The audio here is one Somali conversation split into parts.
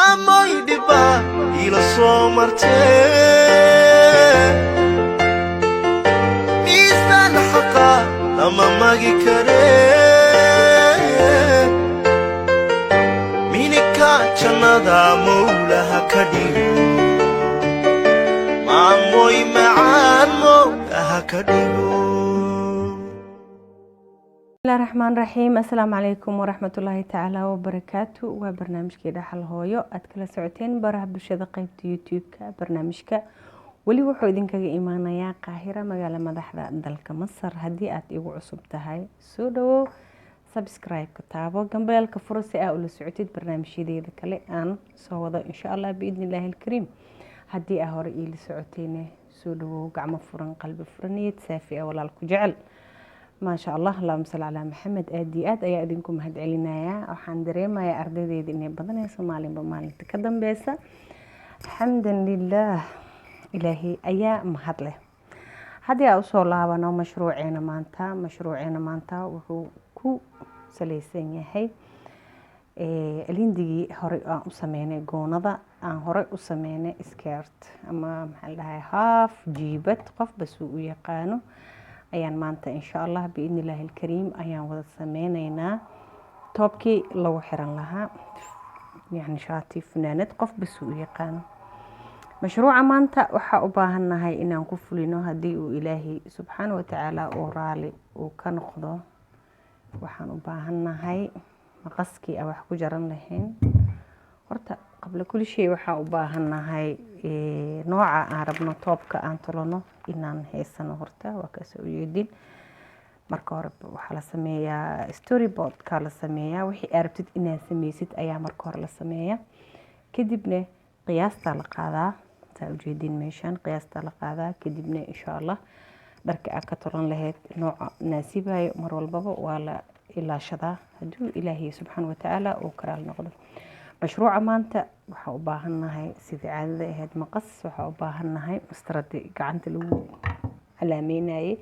maamoy dhiba ila soo martee miisaan xaqa lama magi karee minika jannada mawlaha ka dhigo maamoy macaan mawlaha ka dhigo. بسم الله الرحمن الرحيم. السلام عليكم ورحمة الله تعالى وبركاته. وبرنامجك دحل هويو أتكلا ساعتين براه بشذا قيبت يوتيوب برنامجك ولي وحو إذنك إيمانيا قاهرة مقالة مدحدة دالك مصر هدي إيو عصب تهاي سودو سبسكرايب كتابو قنبالك فرصي أقول سعوتيد برنامجي دي ذكالي أن سوضا إن شاء الله بإذن الله الكريم هدي أهور إيلي سعوتيني سودو قعم فرن قلب فرنيت سافي أولا الكجعل ما شاء الله. اللهم صل على محمد. آد أيا إذنكم هاد علينايا وحان دريما يا أردادي إني بدنا سومالي بمالي تقدم بيسا حمدا لله إلهي أيا مهد له هادي أوصو الله وانا مشروعينا مانتا وهو كو سليسين يحي الين دي هوري أسميني قونضا هوري أسميني إسكيرت أما محلها هاف جيبت قف بسوء يقانو ayaan maanta insha Allah biidni Ilaahi الكريم ayaan wada sameeynaa toobkii lagu xiran lahaa yani shaati funaanad qof bas u yaqaan mashruuca maanta waxa u baahanahay inaan ku fulino hadii uu Ilaahi subhanahu wa ta'ala oo raali uu ka noqdo waxaan u baahanahay maqaskii wax ku jaran lahayn horta qabla kulli shay waxa u baahanahay nooca aan rabno toobka aan tolano inaan heesano horta waa ka soo yeedin marka hore waxa la sameeyaa storyboard ka la sameeyaa wixii arabtid inaad sameysid ayaa marka hore la sameeyaa kadibna qiyaasta la qaadaa taa ujeedin meeshan qiyaasta la qaadaa kadibna insha Allah dharka aad ka tolan lahayd nooca naasibayo mar walbaba waa la ilaashadaa haduu Ilaahi subhanahu wa ta'ala oo karaal noqdo مشروع مانتا waxa u baahanahay sidii caadada ahayd maqas waxa u baahanahay mastarada gacanta lagu calaameynayay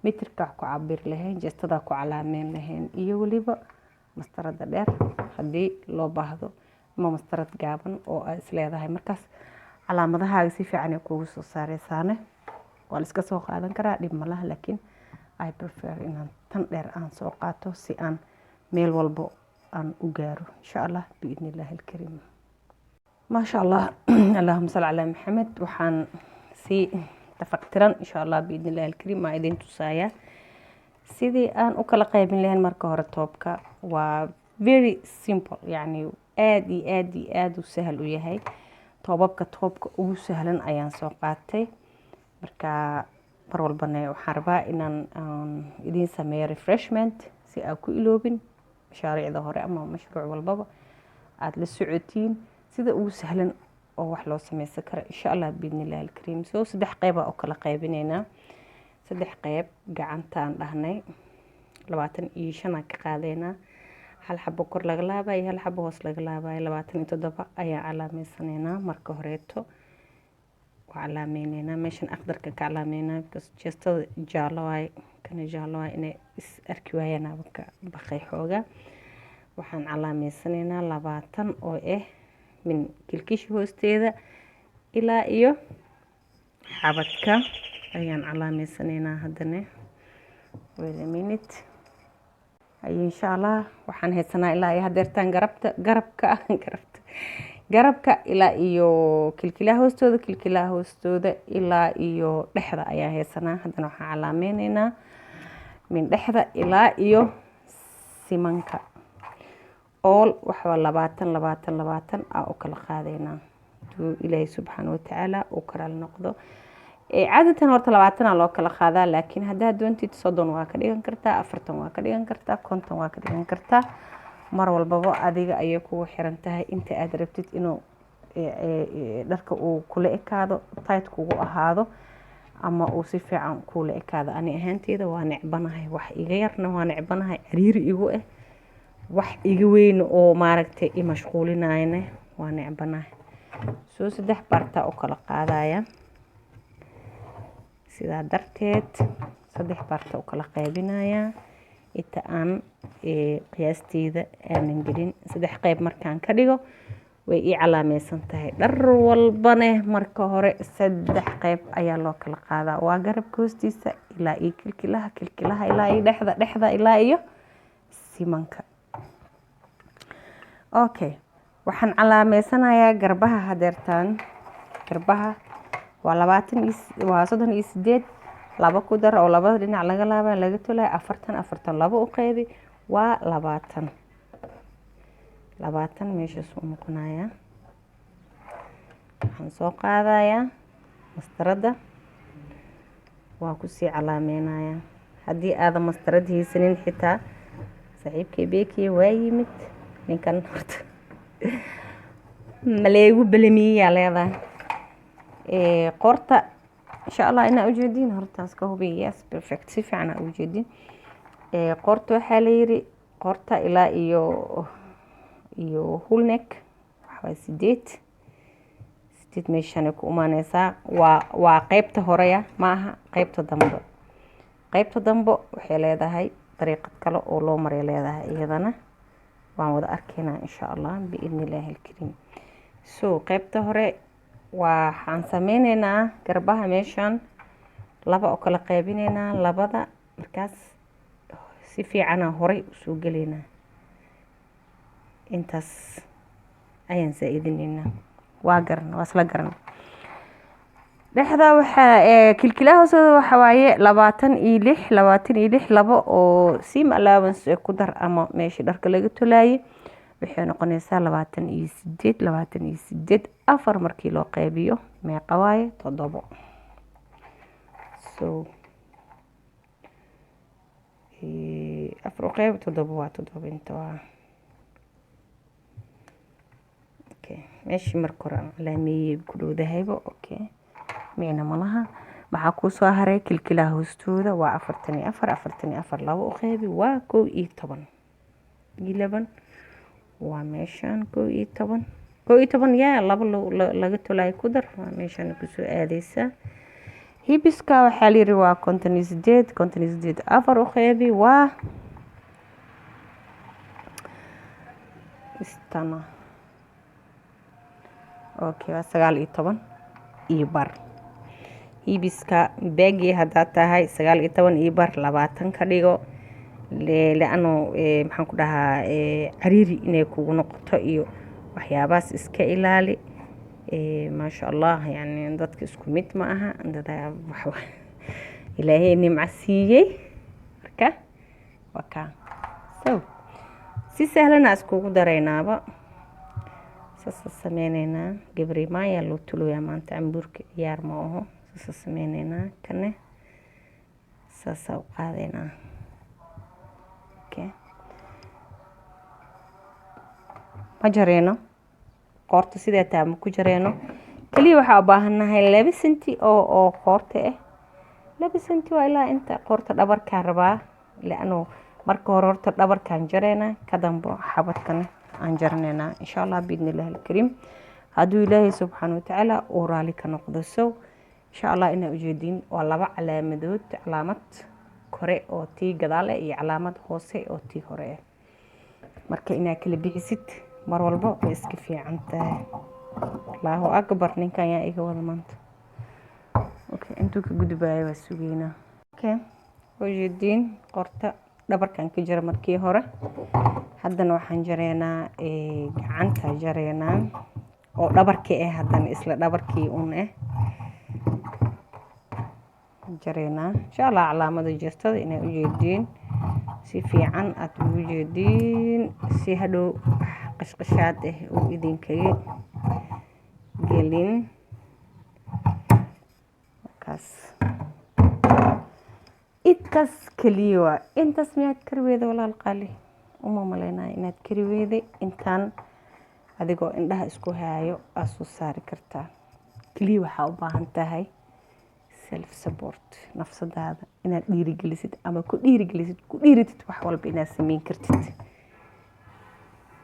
mitirka ku cabir lahayn jeestada ku calaameyn lahayn iyo waliba mastarada dheer hadii loo baahdo ama mastarad gaaban oo ay isleedahay markaas calaamadaha si fiican kugu soo saaraysaane waa la iska soo qaadan karaa dib malaha laakiin I prefer inaan tan dheer aan soo qaato si aan meel walbo أن أجاره إن شاء الله بإذن الله الكريم. ما شاء الله اللهم صل على محمد وحن سي تفكرن إن شاء الله بإذن الله الكريم ما إذن تسايا سيدي أن أكل قيم لهن مركه رتوبك و very simple يعني آدي وسهل وياهي توبك وسهلا أيان سوقاتي مركا برول بنا وحربا إن إذن سمي refreshment سي أكو إلوبين مشاريع ظهر أما مشروع والبابا عاد للسعودين سيدا وسهلا أو وحلو سمي سكر إن شاء الله بإذن الله الكريم سو سدح قيبة أو كلا قيبينينا سدح قيب قعنتان لهني لباتن إيشانا كقادينا هل حبو كور لغلابا هل حبو وصل لغلابا لباتن إتدبا أي علامي سنينا مركو هريتو وعلامينينا ميشان أقدر كعلامينا بس جيستو جالواي كان جالواي إني أركواينا بقي حوغا waxaan calaameysanaynaa 20 oo min kilkish hoosteeda ilaa iyo xabadka ayaan calaameysanaynaa hadana wait a minute ay insha Allah waxaan haysanaa ilaa iyo hadeertan garabka ilaa iyo kilkilaha hoostooda ilaa iyo dhexda ayaan haysanaa hadana waxaan calaameynaynaa min dhexda ilaa iyo simanka all waxba 20 oo kala qaadayna duu Ilaahay subhanahu wa ta'ala oo karaal noqdo caadatan horta 20 loo kala qaadaa laakiin hadaa doontid 30 waa ka dhigan kartaa 40 waa ka dhigan kartaa 50 waa ka dhigan kartaa mar walbaba adiga ayay kugu xiran tahay inta aad rabtid inuu dharka uu kula ekaado tight kugu ahaado ama uu si fiican kula ekaado ani ahaanteeda waa necbanahay wax iga yarna waa necbanahay ciriiri igu wax iga weyn oo maaragtay mashquulinayna waa necbanahay soo saddex barta oo kala qaadaya sidaa darteed saddex barta oo kala qaybinaya inta aan qiyaasteeda aanan gelin saddex qayb markaan ka dhigo way ii calaamaysan tahay. dhar walbane marka hore 3 qayb ayaa loo kala qaadaa. waa garabka hoostiisa ilaa iyo kilkilaha ilaa iyo dhexda ilaa iyo simanka. okay, waxaan calaameysanayaa garbaha hadeertaan. garbaha waa 38 laba ku dar oo labada dhinac laga laabay laga tolay 40 laba u qeybi waa 20 meesha soo noqonaya. waxaan soo qaadayaa mastarada waa ku sii calaameynaya. haddii aad mastarad haysanin xitaa saaxiibkay beekii waa yimid ninkan horta maleegu balamiyaa leedahay qorta insha Allah inaa ujeedin hortaas ka hubi. yes perfect si fiican aa ujeedin. qorta waxaa la yiri qorta ilaa iyo whole neck waa 8 meeshan ku umaanaysaa. waa qaybta horeya ma aha qaybta dambe. qaybta dambe waxay leedahay dariiqad kale oo loo maray leedahay iyadana waan wada arkaynaa insha Allah biidnillaahi alkariim. so qaybta hore waxaan sameynaynaa garbaha meeshan laba oo kala qaybinaynaa. labada markaas si fiican hore u soo galeynaa. intaas ayaan saidinaynaa. waa isla garan. dhexda waxa kilkilaha hoosada waxa waaye 26 laba oo seam allowance ku dar ama meeshii dharka laga tolaayay waxay noqonaysaa 28 afar markii loo qaybiyo meeqa waaye 7. so afar qayb 7 waa 7 inta waa okay. meeshii marka hore calaameeyay ku dhowdahayba okay micna malaha. maxaa ku soo haray kilkilaha hoostooda waa 44 laba u qaybi waa 11 waa meeshan 11 yaa laba laga tolay ku dar waa meeshan ku soo aadaysa. hibiska waxaa la yiri waa 58 afar u qaybi waa istana okay waa 19 iyo bar. hibiska baagi hadaa tahay 19 iyo bar 20 ka dhigo leano maxaan ku dhahaa cariiri inay kugu noqoto iyo waxyaabaas iska ilaali. maasha Allah yani dadka isku mid ma aha dada wax ilaahay nimca siiyay marka waka so si sahlan iskugu daraynaaba sasa sameeynayna gabri maaya loo tuluya maanta amburka ciyaar ma aho. sasa sameeynayna kane sasa u qaadayna okay ma jareeno qorta sidee taa ma ku jareeno kaliya waxa u baahanahay 2 senti oo qorta ah 2 senti waa ilaa inta qorta dhabarka rabaa laano marka hore horta dhabarkan jareena ka dambo xabadkan aan jarneena insha Allah biidnillaahi alkariim. hadduu ilaahay subxaanahu wa ta'ala uu raali ka noqdo. so insha Allah inaa ujeedin waa laba calaamadood. calaamad kore oo tii gadaal iyo calaamad hoose oo tii hore. marka inaa kala bixisid mar walba way iska fiican tahay. Allahu akbar ninkan yaa iga wada maanta. okay intuu ka gudbaayo waa sugeynaa. okay ujeedin qorta dhabarkan ka jira markii hore. haddana waxaan jareynaa gacanta jareynaa oo dhabarkii haddana isla dhabarkii jareynaa insha Allah calaamada jirtada inay ujeedin si fiican aad ugu jeedin si hadhow qashqashaad oo idinkaga gelin kaas. intaas kaliya intaas miyaad karweeda walaal qaali uma maleynaa inaad karweeday intaan adigoo indhaha isku haayo asu saari kartaa. kaliya waxaa u baahan tahay self support nafsadaada inaad dhiirigelisid ama ku dhiiritid wax walba inaad sameyn kartid.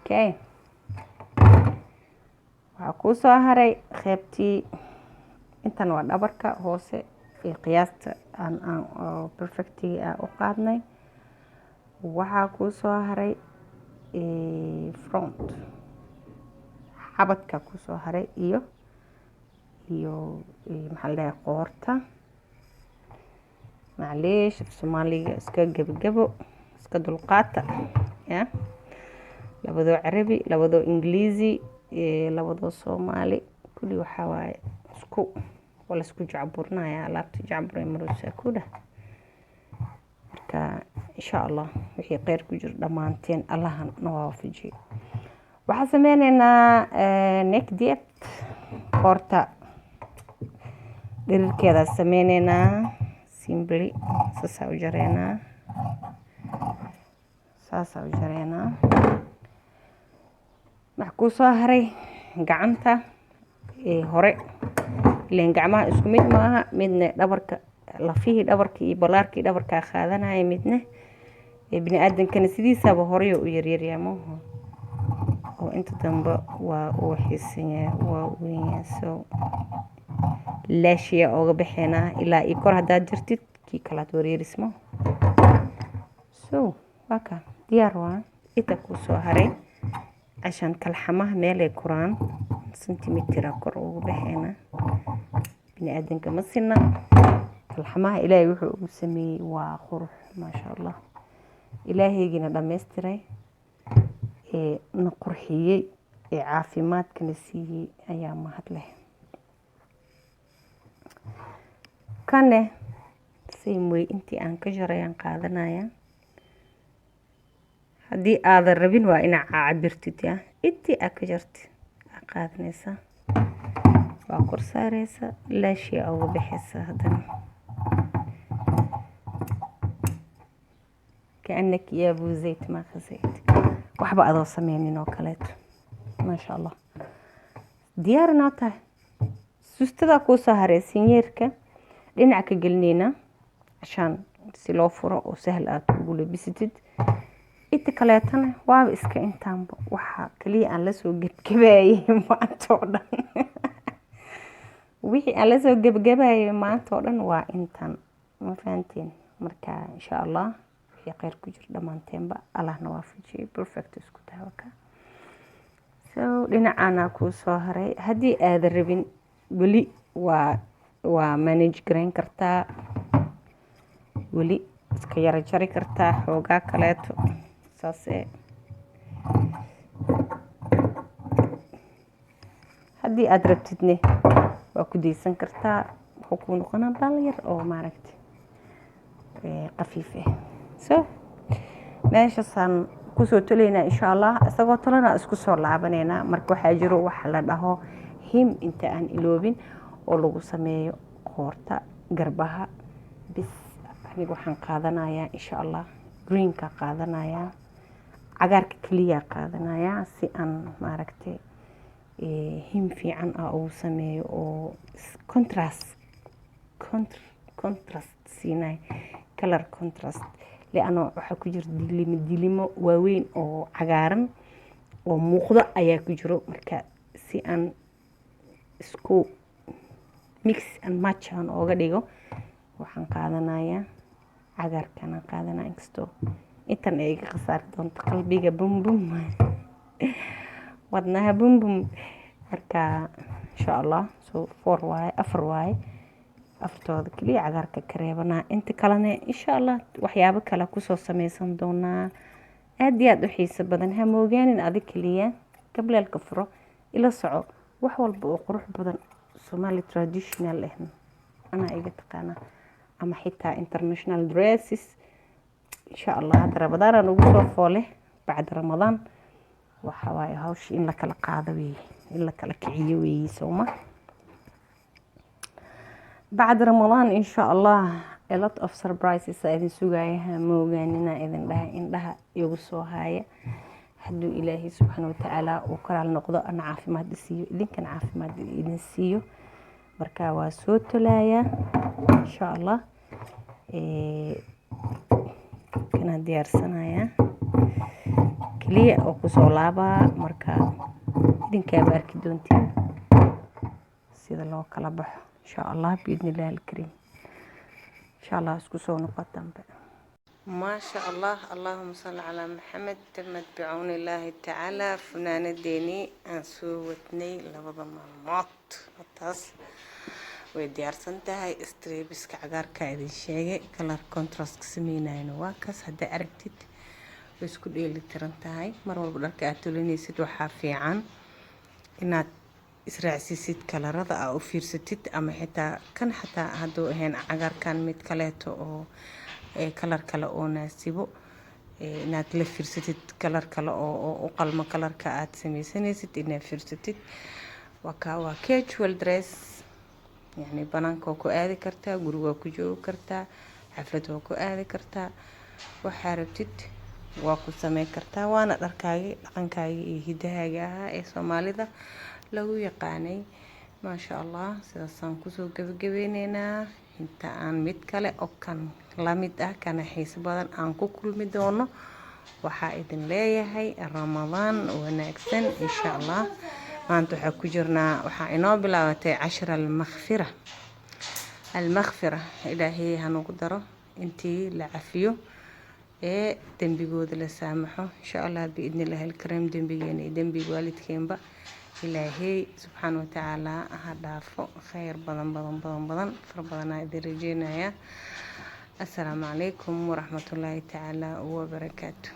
okay waxaa ku soo haray qaybtii intan waa dhabarka hoose ee qiyaasta aan perfectly u qaadnay. waxaa ku soo haray front xabadka kusoo haray iyo maxaa la dhahay qoorta. macleesh Soomaaliga iska gabagabo iska dulqaata ya labadoo carabi labadoo ingiliisi labadoo Soomaali kulli waxa waaye wala isku jacburnaaya alaabta jacbur maruusa kuda marka insha Allah wixii qeyr ku jir dhamaanteen Allah na waafajiyo. waxaan sameynaynaa neck depth qoorta dhirirkeeda sameynaynaa simply saasa u jareynaa wax ku soo haray gacanta hore ileen gacmaha isku mid maaha midna dhabarka lafihii dhabarka iyo balaarkii dhabarka qaadanaya midna bini aadankana sidiisaba hore u yaryaryaa maaha oo inta dambe waa uu xiisanyaa waa weyn soo laashiya ooga baxeena ilaa i kor hadaad jirtid kii kala wareerismo waka diyaar waa inta ku soo haray عشان كالحماه ميلي قران سنتيمتر كور بحينا بني آدم كمسنا كالحماه إلهي وحو سمي وخروح ما شاء الله إلهي جينا دمستري نقرحيي عافيمات كنسيه أيام ما هتله كان سيموي انتي أنك جريان قادنايا haddii aadan rabin waa ina cabirtid ya intii ka jartid qaadanaysa waa kor saaraysa laashi ugu bixisa hadan كأنك يا ابو زيت ما خزيت waxba adoo sameeynin oo kale ma sha Allah diyaarna tahay sustada ku soo haray sinyeerka dhinaca ka gelinayna عشان si loo furo oo sahal aad ugu labisatid inta kaleetana waa iska intaanba waxa kaliya aan la soo gabgabayay maanta oo dhan wixii aan la soo gabgabayay maanta oo dhan waa intan ma fahanteen marka insha Allah wixii qeyr ku jir dhamaanteenba Allah na waafajiyo perfect isku taawaka so dhinacana ku soo haray hadii aad rabin wali waa manage garan kartaa wali iska yara jari kartaa xoogaa kaleeto saase haddii aad rabtidne waa ku deysan kartaa wuxuu ku noqonaa bal yar oo maaragtay qafiif ah so meeshasaan kusoo talaynaa insha Allah isagoo talana isku soo laabanayna marka waxaa jiro waxa la dhaho him inta aan iloobin oo lagu sameeyo qoorta garbaha bis anigu waxaan qaadanayaa insha Allah green ka qaadanayaa cagaarka kaliya qaadanaya si aan maaragtay him fiican oo sameeyo oo contrast siinay color contrast leano waxa ku jira dilimo waaweyn oo cagaaran oo muuqda ayaa ku jiro marka si aan isku mix and match aan ooga dhigo waxaan qaadanayaa cagaarkana qaadanaa inkastoo intan ay ka qasaar doonto qalbiga bum bum wadnaha bum bum marka insha Allah so 4 waaye aftooda kaliya cagaarka kareebana inta kalena insha Allah waxyaabo kale ku soo sameysan doonaa aad iyo aad u xiiso badan ha moogaanin adig kaliya qableelka furo ila soco wax walba oo qurux badan Somali traditional ah ana iga taqaana ama xitaa international dresses إن شاء الله هذا رمضان نقول فوله بعد رمضان وحواي هاوش إن لك القاضي إن لك الكعيوي سوما بعد رمضان إن شاء الله a lot of surprises إذن سوقايها موجاننا إذن لها يوصوا هاي حدو إلهي سبحانه وتعالى وكرع النقضاء أنا عافي ما دسيو إذن كان عافي ما دسيو بركا واسوت لايا إن شاء الله kana diyaarsanaya kaliya oo ku soo laaba marka idinka barki doontiin sida loo kala baxo insha Allah biidnillahi alkarim insha Allah isku soo noqotaan ما شاء الله. اللهم صل على محمد. تمت بعون الله تعالى فنانة ديني أنسوتني لبض الموت التاس ويديارسن تهاي استريبس كعجار كايدين شيء كلر كونتراست سمينين واكس هدا أركتد ويسكو اللي ترنتهاي مرة بدرك أتولينيسيد وحافي عن إنها israacsiisid kalarada aa u fiirsatid ama xitaa kan xataa hadduu ahayn cagaarkan mid kaleeto oo kalar kale oo naasibo inaad la fiirsatid kalar kale oo u qalmo kalarka aad samaysanaysid inaad fiirsatid waa casual dress yani banaanka waa ku aadi kartaa guriga waa ku joogi kartaa xaflad waa ku aadi kartaa waxaa rabtid waa ku samayn kartaa waana dharkaagii dhaqankaagii iyo hidahaaga ahaa ee soomaalida lagu yaqaanay maasha allah. sidaasaan kusoo gabagabeyneynaa inta aan mid kale oo kan la mid ah kana xiiso badan aan ku kulmi doono waxaa idin leeyahay ramadaan wanaagsan insha allah. maanta waxaa ku jirnaa waxaa inoo bilaabatay cashar almakhfira ilaahay hanugu daro intii la cafiyo ee dembigooda la saamaxo insha allah biidni illaahi alkariim dembigeena iyo dembiga waalidkeenba إلهي سبحانه وتعالى هدافو خير بدن فربنا يدرجينا يا السلام عليكم ورحمة الله تعالى وبركاته.